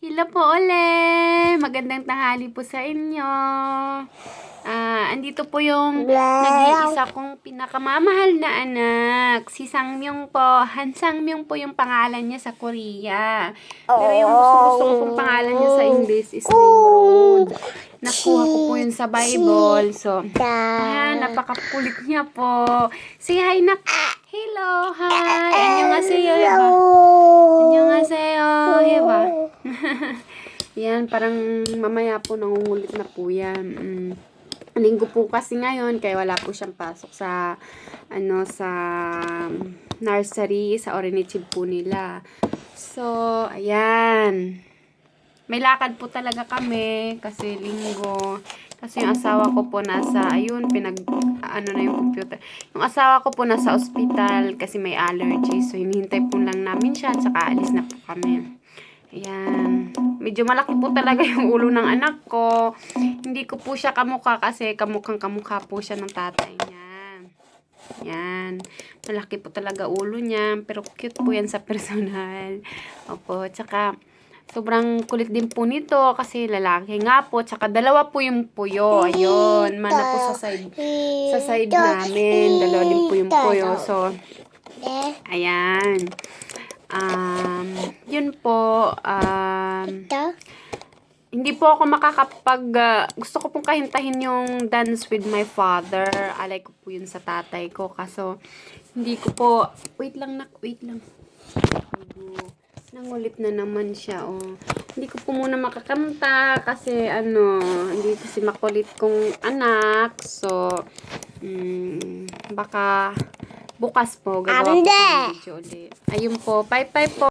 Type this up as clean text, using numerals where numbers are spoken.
Hello po ulit! Magandang tanghali po sa inyo. Andito po yung nag-iisa kong pinakamamahal na anak. Si Sangmyong po. Han Sangmyong po yung pangalan niya sa Korea. Pero yung gusto ko pong pangalan niya sa English is Nimrod. Nakuha ko po yun sa Bible. So, ayan, napakakulit niya po. Say hi na. Hello, hi. Annyeonghaseyo, Eva. Annyeonghaseyo, Eva. Yan, parang mamaya po nangungulit na po yan. Linggo po kasi ngayon, kaya wala po siyang pasok sa, sa nursery, sa Orenichib po nila. So, ayan. May lakad po talaga kami kasi linggo. Kasi yung asawa ko po nasa, ayun, na yung computer. Yung asawa ko po nasa ospital kasi may allergy. So, hinihintay po lang namin siya at saka alis na po kami. Ayan. Medyo malaki po talaga yung ulo ng anak ko. Hindi ko po siya kamukha kasi kamukhang-kamukha po siya ng tatay niya. Yan. Malaki po talaga ulo niya. Pero cute po yan sa personal. Opo. Tsaka, sobrang kulit din po nito kasi lalaki nga po. Tsaka dalawa po yung puyo. Ayun. Mana po sa side namin. Dalawa din po yung puyo. So, ayan. Yun po. Hindi po ako gusto ko pong kahintahin yung Dance with My Father. Alay ko po yun sa tatay ko. Kaso, hindi ko po, wait lang. Nangulit na naman siya, oh. Hindi ko po muna makakanta kasi, hindi kasi makulit kong anak. So, baka bukas po, gagawa po ng video ulit. Ayun po, bye po.